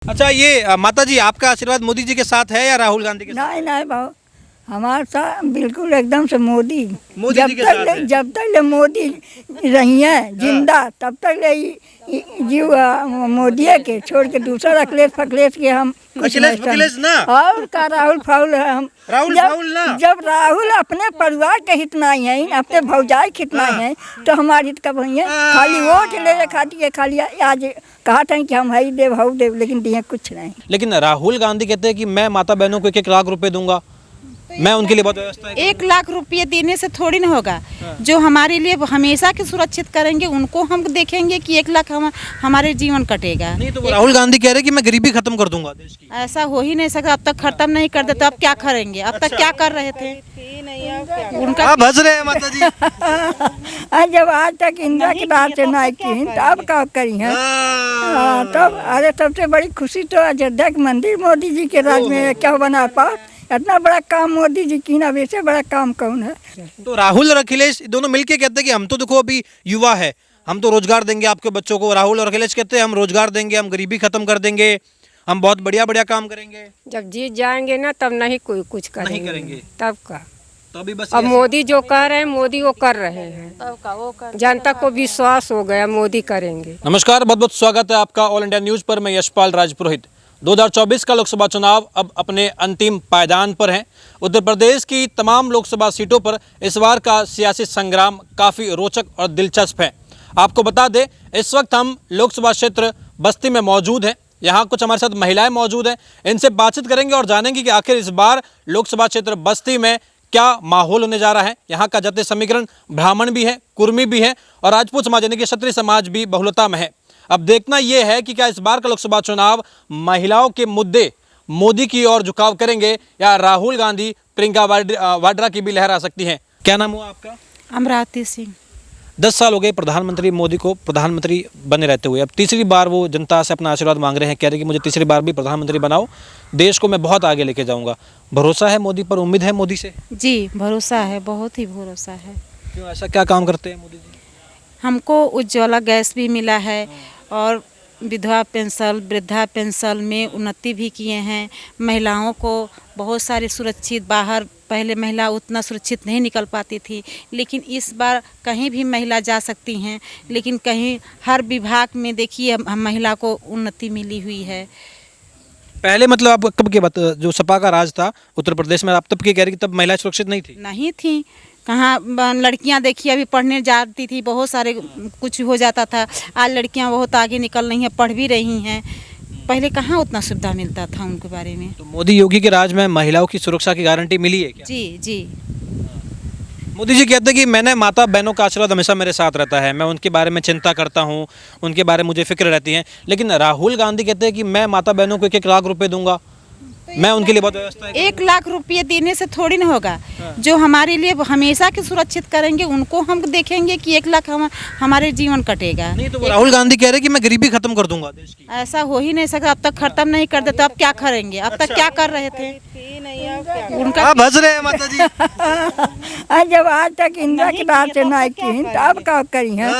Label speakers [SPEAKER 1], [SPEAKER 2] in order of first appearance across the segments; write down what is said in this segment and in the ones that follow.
[SPEAKER 1] अच्छा ये माता जी आपका आशीर्वाद मोदी जी के साथ है या राहुल गांधी के साथ?
[SPEAKER 2] नहीं नहीं भाव हमारे साथ बिल्कुल एकदम से मोदी
[SPEAKER 1] मोदी जी के साथ है।
[SPEAKER 2] जब तक ले मोदी रही है जिंदा तब तक ले जीव मोदी के छोड़ के दूसरा अखिलेश फखलेश के हम कुछ
[SPEAKER 1] अखिलेश
[SPEAKER 2] नहीं
[SPEAKER 1] फखलेश ना?
[SPEAKER 2] और का राहुल फाउल है हम
[SPEAKER 1] राहुल फाउल ना?
[SPEAKER 2] जब राहुल अपने परिवार के हित नहीं है अपने भौजाई के हित नहीं है तो हमारे हित कब है खाली वोट ले खाती खाली आज कहा था कि हम है देव हाउ देव लेकिन दिए कुछ नहीं।
[SPEAKER 1] लेकिन राहुल गांधी कहते हैं कि मैं माता बहनों को 1-1 लाख रुपए दूंगा, मैं उनके लिए बहुत व्यवस्था है।
[SPEAKER 3] 1 लाख रुपये देने से थोड़ी ना होगा। जो हमारे लिए हमेशा के सुरक्षित करेंगे उनको हम देखेंगे कि 1 लाख हमारे जीवन कटेगा।
[SPEAKER 1] नहीं तो राहुल गांधी कह रहे हैं कि मैं गरीबी खत्म कर दूंगा देश की।
[SPEAKER 3] ऐसा हो ही नहीं सकता। अब तक खत्म नहीं करते तो अब क्या करेंगे? अब तक क्या कर रहे थे उनका?
[SPEAKER 1] आप हंस रहे हैं माता जी।
[SPEAKER 2] जब आज तक इंदिरा के राज से नहीं की तब का करी है तब अरे सबसे बड़ी खुशी तो अयोध्या के मंदिर मोदी जी के राज में क्या बना पाओ इतना बड़ा काम मोदी जी की ना वैसे बड़ा काम कौन है।
[SPEAKER 1] तो राहुल और अखिलेश दोनों मिलके कहते हैं कि हम तो देखो अभी युवा है, हम तो रोजगार देंगे आपके बच्चों को। राहुल और अखिलेश कहते हैं हम रोजगार देंगे, हम गरीबी खत्म कर देंगे, हम बहुत बढ़िया बढ़िया काम करेंगे।
[SPEAKER 4] जब जीत जाएंगे ना तब नहीं कोई कुछ करेंगे,
[SPEAKER 1] नहीं करेंगे
[SPEAKER 4] तब का।
[SPEAKER 1] तो अभी बस
[SPEAKER 4] अब मोदी जो कह रहे हैं मोदी वो कर रहे हैं, जनता को विश्वास हो गया मोदी करेंगे।
[SPEAKER 1] नमस्कार, बहुत बहुत स्वागत है आपका ऑल इंडिया न्यूज पर। मैं यशपाल राजपुरोहित। 2024 का लोकसभा चुनाव अब अपने अंतिम पायदान पर हैं। उत्तर प्रदेश की तमाम लोकसभा सीटों पर इस बार का सियासी संग्राम काफ़ी रोचक और दिलचस्प है। आपको बता दें, इस वक्त हम लोकसभा क्षेत्र बस्ती में मौजूद हैं। यहाँ कुछ हमारे साथ महिलाएं मौजूद हैं, इनसे बातचीत करेंगे और जानेंगे कि आखिर इस बार लोकसभा क्षेत्र बस्ती में क्या माहौल होने जा रहा है। यहाँ का जातीय समीकरण ब्राह्मण भी है, कुर्मी भी है और राजपूत समाज यानी कि क्षत्रिय समाज भी बहुलता में है। अब देखना यह है कि क्या इस बार का लोकसभा चुनाव महिलाओं के मुद्दे मोदी की ओर झुकाव करेंगे या राहुल गांधी प्रियंका वाड्रा की भी लहर आ सकती है। क्या नाम हुआ आपका?
[SPEAKER 3] अमरावती सिंह।
[SPEAKER 1] 10 साल हो गए प्रधानमंत्री मोदी को प्रधानमंत्री बने रहते हुए। अब तीसरी बार वो जनता से अपना आशीर्वाद मांग रहे हैं, कह रहे हैं कि मुझे तीसरी बार भी प्रधानमंत्री बनाओ, देश को मैं बहुत आगे लेके जाऊंगा। भरोसा है मोदी पर, उम्मीद है मोदी से?
[SPEAKER 3] जी भरोसा है, बहुत ही भरोसा है।
[SPEAKER 1] क्यों, ऐसा क्या काम करते हैं मोदी जी?
[SPEAKER 3] हमको उज्ज्वला गैस भी मिला है और विधवा पेंशन वृद्धा पेंशन में उन्नति भी किए हैं। महिलाओं को बहुत सारे सुरक्षित बाहर, पहले महिला उतना सुरक्षित नहीं निकल पाती थी, लेकिन इस बार कहीं भी महिला जा सकती हैं। लेकिन कहीं हर विभाग में देखिए महिला को उन्नति मिली हुई है।
[SPEAKER 1] पहले मतलब आप कब के बात, जो सपा का राज था उत्तर प्रदेश में, आप तब के कह रहे कि तब महिलाएं सुरक्षित नहीं थी?
[SPEAKER 3] नहीं थी। कहाँ लड़कियां देखिए अभी पढ़ने जाती थी, बहुत सारे कुछ हो जाता था। आज लड़कियां बहुत आगे निकल रही हैं, पढ़ भी रही हैं। पहले कहाँ उतना सुविधा मिलता था उनके बारे में।
[SPEAKER 1] तो मोदी योगी के राज में महिलाओं की सुरक्षा की गारंटी मिली है क्या?
[SPEAKER 3] जी जी।
[SPEAKER 1] मोदी जी कहते हैं कि मैंने माता बहनों का आशीर्वाद हमेशा मेरे साथ रहता है, मैं उनके बारे में चिंता करता हूँ, उनके बारे में मुझे फिक्र रहती है। लेकिन राहुल गांधी कहते हैं कि मैं माता बहनों को 1-1 लाख रुपए दूंगा, मैं उनके लिए बहुत व्यवस्था है।
[SPEAKER 3] 1 लाख रुपये देने से थोड़ी ना होगा। जो हमारे लिए हमेशा के सुरक्षित करेंगे उनको हम देखेंगे कि 1 लाख हमारे जीवन कटेगा।
[SPEAKER 1] नहीं तो राहुल गांधी कह रहे हैं कि मैं गरीबी खत्म कर दूंगा देश की।
[SPEAKER 3] ऐसा हो ही नहीं सकता। अब तक खत्म नहीं करते तो अब क्या करेंगे? अब तक क्या कर रहे थे उनका?
[SPEAKER 1] आप हंस रहे हैं माता जी।
[SPEAKER 2] जब आज तक इंदिरा के राज से नहीं की तब का करी है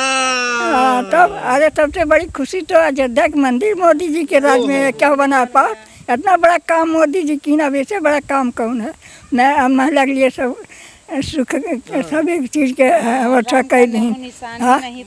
[SPEAKER 2] तब अरे सबसे बड़ी खुशी तो अयोध्या के मंदिर मोदी जी के राज में क्या बना पाओ इतना बड़ा काम मोदी जी की ना वैसे बड़ा काम कौन है। मैं महिला के लिए सब सुख सब एक चीज़ के व्यवस्था कर दी।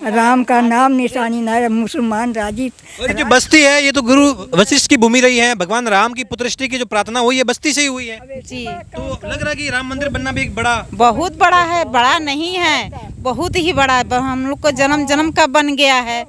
[SPEAKER 2] राम का नाम निशानी न मुसलमान राजी।
[SPEAKER 1] और ये जो बस्ती है ये तो गुरु वशिष्ठ की भूमि रही है, भगवान राम की पुत्रष्टि की जो प्रार्थना हुई है बस्ती से ही हुई है।
[SPEAKER 3] जी।
[SPEAKER 1] तो लग रहा है कि राम मंदिर बनना भी एक बड़ा,
[SPEAKER 3] बहुत बड़ा है। बड़ा नहीं है, बहुत ही बड़ा है। हम लोग को जन्म जन्म का बन गया है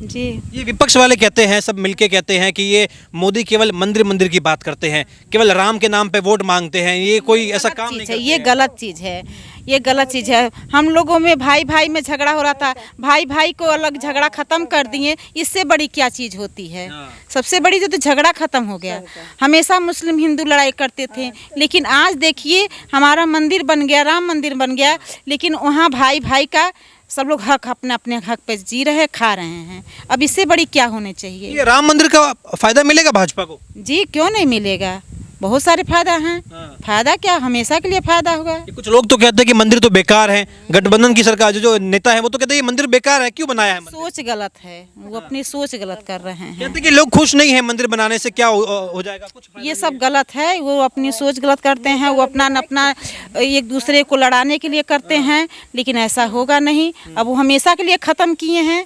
[SPEAKER 3] जी।
[SPEAKER 1] ये विपक्ष वाले कहते हैं, सब मिलके कहते हैं कि ये मोदी केवल मंदिर मंदिर की बात करते हैं, केवल राम के नाम पे वोट मांगते हैं, ये कोई ऐसा काम नहीं करते
[SPEAKER 3] ये गलत चीज़ है। ये गलत चीज़ है। हम लोगों में भाई भाई में झगड़ा हो रहा था, भाई भाई को अलग झगड़ा खत्म कर दिए। इससे बड़ी क्या चीज़ होती है? सबसे बड़ी जो तो झगड़ा खत्म हो गया। हमेशा मुस्लिम हिंदू लड़ाई करते थे, लेकिन आज देखिए हमारा मंदिर बन गया, राम मंदिर बन गया, लेकिन वहाँ भाई भाई का सब लोग हक अपने अपने हक पे जी रहे हैं, खा रहे हैं। अब इससे बड़ी क्या होने चाहिए?
[SPEAKER 1] ये राम मंदिर का फायदा मिलेगा भाजपा को?
[SPEAKER 3] जी क्यों नहीं मिलेगा? बहुत सारे फायदा हैं।
[SPEAKER 1] हाँ।
[SPEAKER 3] फायदा क्या, हमेशा के लिए फायदा होगा।
[SPEAKER 1] ये कुछ लोग तो कहते हैं कि मंदिर तो बेकार है, गठबंधन की सरकार जो नेता है वो तो कहते हैं ये मंदिर बेकार है, क्यों बनाया है मंदिर?
[SPEAKER 3] सोच गलत है, वो अपनी सोच गलत कर रहे हैं।
[SPEAKER 1] कहते हैं कि लोग खुश नहीं है मंदिर बनाने से, क्या हो जाएगा कुछ फायदा
[SPEAKER 3] ये सब गलत है, वो अपनी सोच गलत करते हैं, वो अपना एक दूसरे को लड़ाने के लिए करते हैं, लेकिन ऐसा होगा नहीं। अब वो हमेशा के लिए खत्म किए हैं।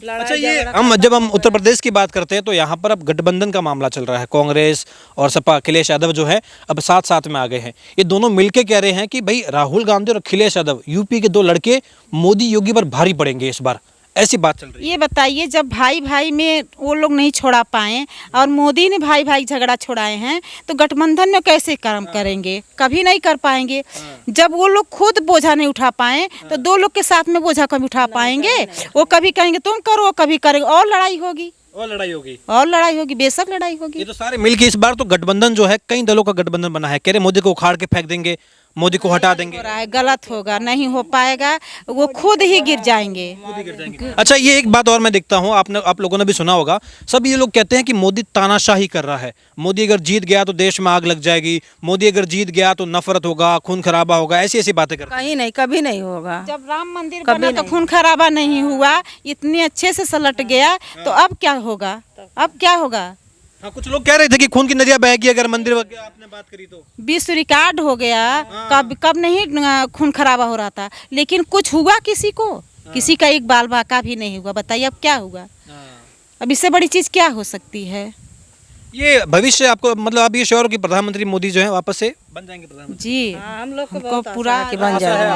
[SPEAKER 1] अच्छा, ये जब हम उत्तर प्रदेश की बात करते हैं तो यहाँ पर अब गठबंधन का मामला चल रहा है। कांग्रेस और सपा, अखिलेश यादव जो है अब साथ साथ में आ गए हैं। ये दोनों मिलके कह रहे हैं कि भाई राहुल गांधी और अखिलेश यादव, यूपी के दो लड़के, मोदी योगी पर भारी पड़ेंगे इस बार, ऐसी बात चल रही है।
[SPEAKER 3] ये बताइए, जब भाई भाई में वो लोग नहीं छोड़ा पाए और मोदी ने भाई भाई झगड़ा छोड़ाए हैं, तो गठबंधन में कैसे काम करेंगे? कभी नहीं कर पाएंगे। जब वो लोग खुद बोझा नहीं उठा पाए तो दो लोग के साथ में बोझा कभी उठा पाएंगे? वो कभी कहेंगे तुम करो, कभी करेंगे, और लड़ाई होगी,
[SPEAKER 1] और लड़ाई होगी,
[SPEAKER 3] और लड़ाई होगी, बेशक लड़ाई होगी।
[SPEAKER 1] ये तो सारे मिलके इस बार तो गठबंधन जो है, कई दलों का गठबंधन बना है। कह रहे मोदी को उखाड़ के फेंक देंगे, मोदी को हटा देंगे।
[SPEAKER 3] हो रहा है, गलत होगा, नहीं हो पाएगा, वो खुद ही गिर जाएंगे।
[SPEAKER 1] अच्छा, ये एक बात और मैं देखता हूँ, आप लोगों ने भी सुना होगा, सब ये लोग कहते हैं कि मोदी तानाशाही कर रहा है। मोदी अगर जीत गया तो देश में आग लग जाएगी, मोदी अगर जीत गया तो नफरत होगा, खून खराबा होगा, ऐसी ऐसी बातें करते हैं।
[SPEAKER 5] कहीं नहीं, कभी नहीं होगा।
[SPEAKER 3] जब राम मंदिर बना तो खून खराबा नहीं हुआ, इतने अच्छे से सलट गया, तो अब क्या होगा? अब क्या होगा?
[SPEAKER 1] हाँ, कुछ लोग कह रहे थे कि खून की नदियां बहेगी अगर मंदिर वगैरह आपने बात करी तो।
[SPEAKER 3] विश्व रिकॉर्ड हो गया। कब नहीं खून खराबा हो रहा था, लेकिन कुछ हुआ किसी को? किसी का एक बाल बाका भी नहीं हुआ। बताइए अब क्या हुआ? अब इससे बड़ी चीज क्या हो सकती है?
[SPEAKER 1] ये भविष्य आपको, मतलब आप ये श्योर हो कि प्रधानमंत्री मोदी जो है वापस से बन जाएंगे प्रधानमंत्री?
[SPEAKER 3] जी,
[SPEAKER 5] हम लोग को
[SPEAKER 3] हमको
[SPEAKER 5] बहुत
[SPEAKER 3] पूरा
[SPEAKER 5] आशा है कि बन जाएगा।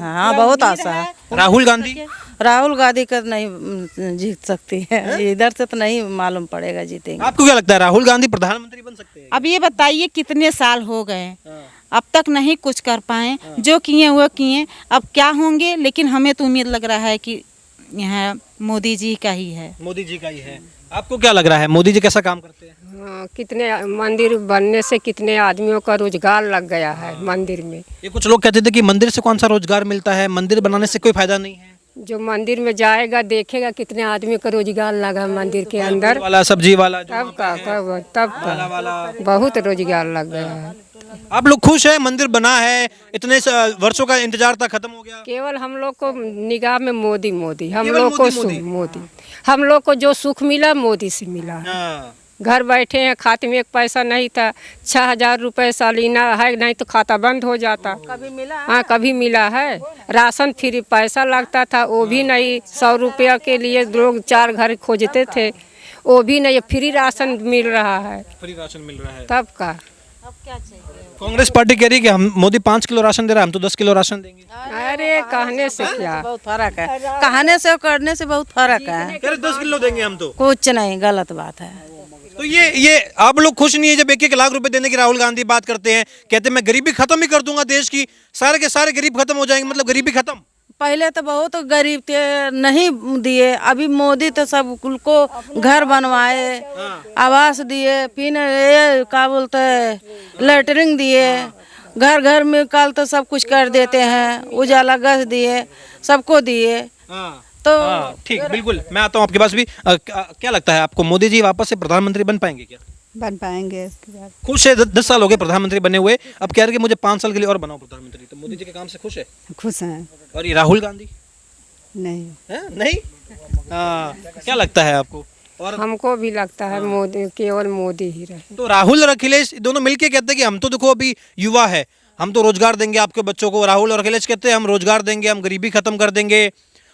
[SPEAKER 5] हाँ, बहुत आशा है।
[SPEAKER 1] राहुल गांधी?
[SPEAKER 5] राहुल गांधी का नहीं जीत सकती है, इधर से तो नहीं मालूम पड़ेगा जीतेंगे।
[SPEAKER 1] आपको क्या लगता है राहुल गांधी प्रधानमंत्री बन सकते हैं?
[SPEAKER 3] अब ये बताइए, कितने साल हो गए, अब तक नहीं कुछ कर पाए, जो किए वो किए, अब क्या होंगे? लेकिन हमें तो उम्मीद लग रहा है कि यहाँ मोदी जी का ही है।
[SPEAKER 1] मोदी जी का ही है। आपको क्या लग रहा है, मोदी जी कैसा काम करते हैं?
[SPEAKER 4] कितने मंदिर बनने से कितने आदमियों का रोजगार लग गया है मंदिर में।
[SPEAKER 1] ये कुछ लोग कहते थे कि मंदिर से कौन सा रोजगार मिलता है, मंदिर बनाने से कोई फायदा नहीं है।
[SPEAKER 4] जो मंदिर में जाएगा देखेगा कितने आदमी का रोजगार लगा मंदिर के अंदर।
[SPEAKER 1] वाला, सब्जी वाला, जो
[SPEAKER 4] तब का बहुत रोजगार लग गया है।
[SPEAKER 1] आप लोग खुश हैं? मंदिर बना है, इतने वर्षों का इंतजार था, खत्म हो गया।
[SPEAKER 4] केवल हम लोग को निगाह में मोदी मोदी, हम
[SPEAKER 1] केवल
[SPEAKER 4] लोग को
[SPEAKER 1] मोदी।
[SPEAKER 4] मोदी, हम लोग को जो सुख मिला मोदी से मिला।
[SPEAKER 1] हाँ।
[SPEAKER 4] घर बैठे हैं, खाते में एक पैसा नहीं था, 6,000 रुपये सालीना है, नहीं तो खाता बंद हो जाता। कभी मिला? हाँ, कभी मिला है। राशन फ्री पैसा लगता था, वो भी नहीं। 100 रुपया के लिए लोग 4 घर खोजते थे, वो भी नहीं। फ्री राशन मिल रहा है।
[SPEAKER 1] फ्री राशन मिल रहा है।
[SPEAKER 4] तब का
[SPEAKER 1] कांग्रेस पार्टी कह रही है कि हम, मोदी 5 किलो राशन दे रहा है, हम तो 10 किलो राशन देंगे।
[SPEAKER 4] अरे कहने से क्या,
[SPEAKER 5] बहुत फर्क है, कहने से और करने से बहुत फर्क है।
[SPEAKER 1] कह रहे 10 किलो देंगे हम तो।
[SPEAKER 5] कुछ नहीं, गलत बात है।
[SPEAKER 1] तो ये आप लोग खुश नहीं है जब 1-1 लाख रुपए देने की राहुल गांधी बात करते हैं? कहते हैं मैं गरीबी खत्म ही कर दूंगा देश की, सारे के सारे गरीब खत्म हो जाएंगे, मतलब गरीबी खत्म।
[SPEAKER 5] पहले तो बहुत गरीब थे, नहीं दिए। अभी मोदी तो सब को घर बनवाए, आवास दिए, फिर ये क्या बोलते हैं, लेटरिंग दिए, घर घर में कल तो सब कुछ कर देते हैं, उजाला गैस दिए, सबको दिए। तो
[SPEAKER 1] ठीक, बिल्कुल। मैं आता हूँ आपके पास भी। क्या लगता है आपको, मोदी जी वापस से प्रधानमंत्री बन पाएंगे क्या?
[SPEAKER 2] बन पाएंगे।
[SPEAKER 1] खुश है? 10 साल हो गए प्रधानमंत्री बने हुए, अब कह रहे कि मुझे 5 साल के लिए और बनाओ प्रधानमंत्री, तो मोदी जी के काम से खुश है?
[SPEAKER 2] खुश हैं?
[SPEAKER 1] और ये राहुल गांधी
[SPEAKER 2] नहीं
[SPEAKER 1] है? नहीं। क्या लगता है आपको? और
[SPEAKER 4] हमको भी लगता है मोदी, केवल मोदी ही रहे।
[SPEAKER 1] तो राहुल और अखिलेश दोनों मिलके कहते हैं कि हम तो देखो अभी युवा है, हम तो रोजगार देंगे आपके बच्चों को। राहुल और अखिलेश कहते हैं हम रोजगार देंगे, हम गरीबी खत्म कर देंगे,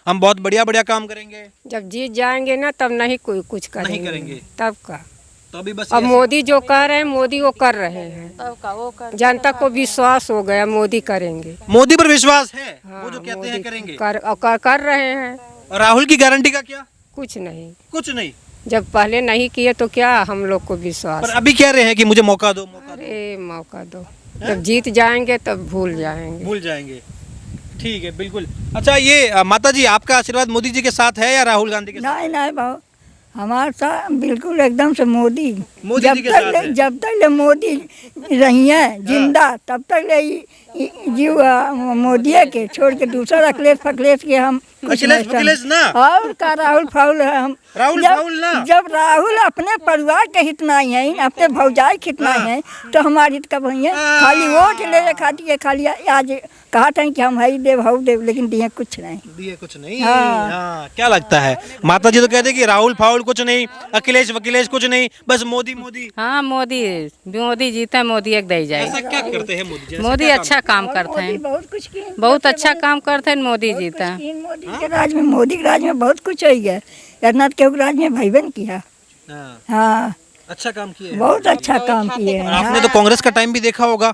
[SPEAKER 1] हम बहुत बढ़िया बढ़िया काम करेंगे।
[SPEAKER 4] जब जीत जाएंगे ना तब नहीं कोई कुछ करेंगे,
[SPEAKER 1] नहीं करेंगे।
[SPEAKER 4] तब का।
[SPEAKER 1] तो अभी बस
[SPEAKER 4] अब मोदी जो कह रहे हैं मोदी वो कर रहे हैं। जनता को विश्वास हो गया मोदी करेंगे।
[SPEAKER 1] मोदी पर विश्वास है, वो जो कहते हैं करेंगे।
[SPEAKER 4] कर रहे हैं।
[SPEAKER 1] और राहुल की गारंटी का क्या?
[SPEAKER 4] कुछ नहीं।
[SPEAKER 1] कुछ नहीं।
[SPEAKER 4] जब पहले नहीं किए तो क्या हम लोग को विश्वास।
[SPEAKER 1] पर अभी कह रहे हैं कि मुझे मौका दो, मौका दो।
[SPEAKER 4] अरे मौका दो, जब जीत जाएंगे तब भूल जाएंगे।
[SPEAKER 1] भूल जाएंगे। ठीक है, बिल्कुल। अच्छा, ये माता जी, आपका आशीर्वाद मोदी जी के साथ है या राहुल गांधी के साथ?
[SPEAKER 2] नहीं नहीं भाव, हमारे साथ बिल्कुल एकदम से मोदी
[SPEAKER 1] जी के साथ है।
[SPEAKER 2] जब तक ले मोदी रही है जिंदा, तब तक ले जीव मोदी के छोड़ के दूसरा अखिलेश फखलेश के हम कुछ
[SPEAKER 1] अखिलेश
[SPEAKER 2] नहीं
[SPEAKER 1] वकीलेश ना?
[SPEAKER 2] और का राहुल फाउल है हम।
[SPEAKER 1] राहुल
[SPEAKER 2] जब-
[SPEAKER 1] फाउल ना?
[SPEAKER 2] जब राहुल अपने परिवार के हित नहीं है, अपने भौजाई के हित नहीं है, तो हमारी हित कब हुई है? खाली वोट ले खाती है, खाली आज कहा था कि हम हई देव हऊ देव, लेकिन दिए कुछ नहीं।
[SPEAKER 1] दिए कुछ नहीं।
[SPEAKER 2] हाँ।
[SPEAKER 1] हाँ, क्या लगता है माता जी? तो कहते हैं कि राहुल फाउल कुछ नहीं, अखिलेश वकीलेश कुछ नहीं, बस मोदी मोदी।
[SPEAKER 4] हाँ मोदी जीता, मोदी एक दे जाए।
[SPEAKER 1] ऐसा क्या करते हैं मोदी जी? ऐसा
[SPEAKER 4] मोदी
[SPEAKER 1] क्या
[SPEAKER 4] अच्छा काम करते
[SPEAKER 2] मोदी
[SPEAKER 4] हैं,
[SPEAKER 2] बहुत कुछ किए,
[SPEAKER 4] बहुत अच्छा काम करते हैं, मोदी जीता।
[SPEAKER 2] मोदी के राज में, मोदी के राज में बहुत कुछ है। रघुनाथ के राज में भाईबन किया।
[SPEAKER 1] हाँ,
[SPEAKER 2] हाँ,
[SPEAKER 1] अच्छा काम किए हैं।
[SPEAKER 2] बहुत अच्छा काम किए
[SPEAKER 1] और
[SPEAKER 2] हैं।
[SPEAKER 1] आपने तो कांग्रेस का टाइम भी देखा होगा,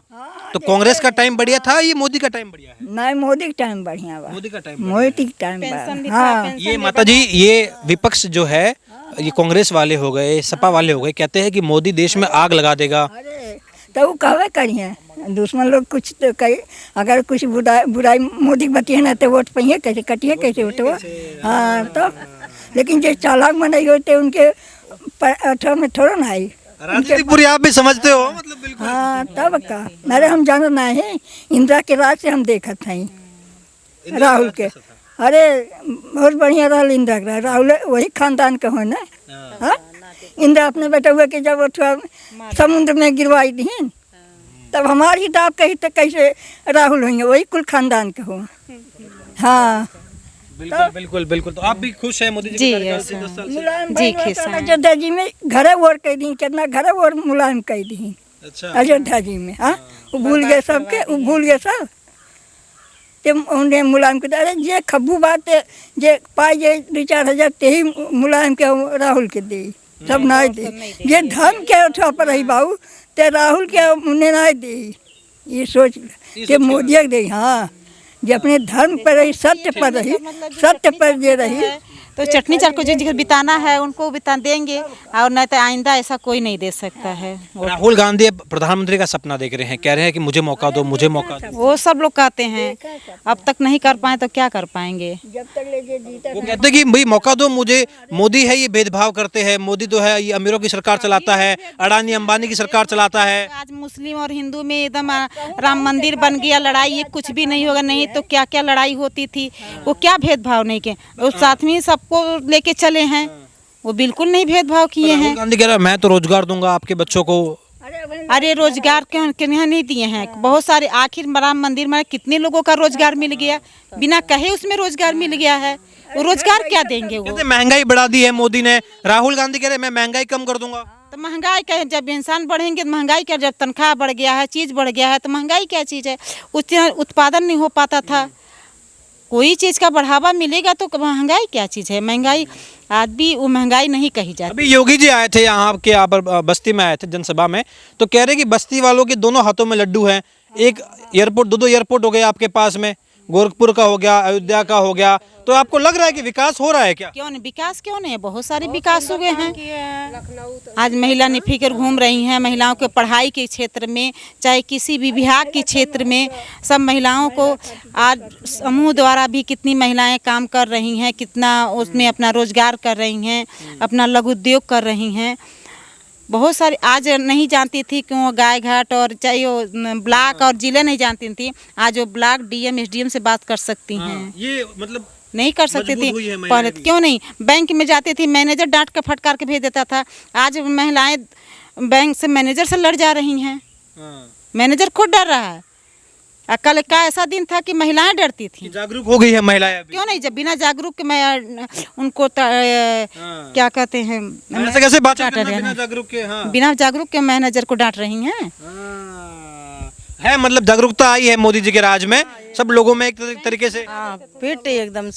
[SPEAKER 1] तो कांग्रेस का टाइम बढ़िया था, ये मोदी का टाइम बढ़िया है?
[SPEAKER 2] नहीं, मोदी का टाइम बढ़िया बा,
[SPEAKER 1] मोदी का टाइम
[SPEAKER 2] मोदी का टाइम बा। हाँ,
[SPEAKER 1] ये माता जी, ये विपक्ष जो है, ये कांग्रेस वाले हो गए, सपा वाले हो गए, कहते हैं कि मोदी देश में आग लगा देगा।
[SPEAKER 2] अरे तो वो कहवे करिए, दुश्मन लोग कुछ तो कहे, अगर कुछ बुराई मोदी बतिए ना तो वोट पहिए कैसे कटिए कैसे वोटो। हाँ, तो लेकिन जो चालाक मनई होते उनके अठर में थोड़ा ना आई।
[SPEAKER 1] राजनीति पूरी आप भी समझते हो, मतलब बिल्कुल।
[SPEAKER 2] हाँ, तब का अरे हम जानो ना है, इंदिरा के राज से हम देखत हैं राहुल के। अरे बहुत बढ़िया रहा इंदिरा का, राहुल वही खानदान का हो ना। हाँ, इंदिरा अपने बेटे हुए के जब समुद्र में गिरवाई दी, तब हमारी तो आप कही तो कैसे राहुल होंगे, वही कुल खानदान के हो। हाँ,
[SPEAKER 1] बिल्कुल बिल्कुल बिल्कुल। तो आप भी खुश हैं मोदी जी के कार्यकाल से 10 साल से?
[SPEAKER 2] मुलायम
[SPEAKER 3] जी,
[SPEAKER 2] भाई
[SPEAKER 3] खुश
[SPEAKER 2] तो
[SPEAKER 3] हैं।
[SPEAKER 2] अयोध्या जी में घरे वोट कह दी, कितना घरे वोट मुलायम कह दी
[SPEAKER 1] अच्छा,
[SPEAKER 2] अयोध्या जी में। हाँ, वो भूल गए सबके, वो भूल गए सब। ते उन्हें मुलायम के अरे जे खब्बू बात है, जे पाई जे 2-4 हजार ते ही मुलायम के राहुल के दे, सब नहीं दे। जे धर्म के उठा पर रही बाबू, ते राहुल के उन्हें नहीं दे। ये सोच के मोदी के दे। हाँ, जे अपने धर्म पर रही, सत्य पर रही, सत्य पर जे रही,
[SPEAKER 3] तो चटनी चार को जो बिताना है उनको बिता देंगे, और नहीं तो आइंदा ऐसा कोई नहीं दे सकता है।
[SPEAKER 1] राहुल गांधी अब प्रधानमंत्री का सपना देख रहे हैं, कह रहे हैं कि मुझे मौका दो, मुझे मौका दो।
[SPEAKER 3] वो सब लोग कहते हैं, अब तक नहीं कर पाए तो क्या कर पाएंगे।
[SPEAKER 2] जब तक ले जे जीता।
[SPEAKER 1] वो कहते हैं कि भाई मौका दो मुझे, मोदी है ये भेदभाव करते हैं, मोदी तो है ये अमीरों की सरकार चलाता है, अडानी अंबानी की सरकार चलाता है।
[SPEAKER 3] आज मुस्लिम और हिंदू में एकदम राम मंदिर बन गया, लड़ाई ये कुछ भी नहीं होगा, नहीं तो क्या क्या लड़ाई होती थी। वो क्या भेदभाव नहीं किए, वो साथ में सबको लेके चले हैं, वो बिल्कुल नहीं भेदभाव किए
[SPEAKER 1] राहुल
[SPEAKER 3] हैं।
[SPEAKER 1] गांधी कह रहा है मैं तो रोजगार दूंगा आपके बच्चों को।
[SPEAKER 3] अरे रोजगार के यहाँ नहीं दिए हैं, बहुत सारे, आखिर राम मंदिर में कितने लोगों का रोजगार मिल गया, बिना कहे उसमें रोजगार मिल गया है। वो रोजगार क्या देंगे वो?
[SPEAKER 1] कहते हैं महंगाई बढ़ा दी है मोदी ने, राहुल गांधी कह रहे हैं मैं महंगाई कम कर दूंगा।
[SPEAKER 3] तो महंगाई क्या है? जब इंसान बढ़ेंगे तो महंगाई क्या? जब तनख्वाह बढ़ गया है, चीज़ बढ़ गया है, तो महंगाई क्या चीज़ है? उतना उत्पादन नहीं हो पाता था, कोई चीज़ का बढ़ावा मिलेगा तो महंगाई क्या चीज़ है? महंगाई आज भी वो महंगाई नहीं कही जाती।
[SPEAKER 1] अभी योगी जी आए थे यहाँ के, यहाँ पर बस्ती में आए थे जनसभा में, तो कह रहे कि बस्ती वालों के दोनों हाथों में लड्डू हैं। एक एयरपोर्ट, दो एयरपोर्ट हो गए आपके पास में, गोरखपुर का हो गया, अयोध्या का हो गया, तो आपको लग रहा है कि विकास हो रहा है क्या?
[SPEAKER 3] क्यों नहीं, विकास क्यों नहीं है? बहुत सारे विकास हो गए हैं। आज महिला निफिकर घूम रही हैं, महिलाओं के पढ़ाई के क्षेत्र में, चाहे किसी भी विभाग के क्षेत्र में, सब महिलाओं को आज समूह द्वारा भी कितनी महिलाएं काम कर रही हैं, कितना उसमें अपना रोजगार कर रही हैं, अपना लघु उद्योग कर रही हैं। बहुत सारी आज नहीं जानती थी कि वो गाय घाट और चाहे वो ब्लॉक और जिले नहीं जानती थी, आज वो ब्लॉक डीएम एसडीएम से बात कर सकती हैं।
[SPEAKER 1] ये मतलब
[SPEAKER 3] नहीं कर सकती
[SPEAKER 1] मजबूत
[SPEAKER 3] थी
[SPEAKER 1] हुई है महिलाएं
[SPEAKER 3] पहले,
[SPEAKER 1] भी।
[SPEAKER 3] क्यों नहीं? बैंक में जाती थी, मैनेजर डांट के फटकार के भेज देता था, आज महिलाएं बैंक से मैनेजर से लड़ जा रही हैं, मैनेजर खुद डर रहा है। कल का ऐसा दिन था कि महिलाएं डरती थी,
[SPEAKER 1] जागरूक हो गई है महिलाएं अभी।
[SPEAKER 3] क्यों नहीं? जब बिना जागरूक के मैं उनको क्या कहते हैं,
[SPEAKER 1] ऐसे कैसे बात
[SPEAKER 3] डांट
[SPEAKER 1] करना
[SPEAKER 3] रहे
[SPEAKER 1] बिना
[SPEAKER 3] हैं।
[SPEAKER 1] जागरूक के? हाँ,
[SPEAKER 3] बिना जागरूक के मैनेजर को डांट रही हैं।
[SPEAKER 1] है मतलब जागरूकता आई है मोदी जी के राज में, सब लोगों में एक तरीके से।
[SPEAKER 5] हाँ, फिट एकदम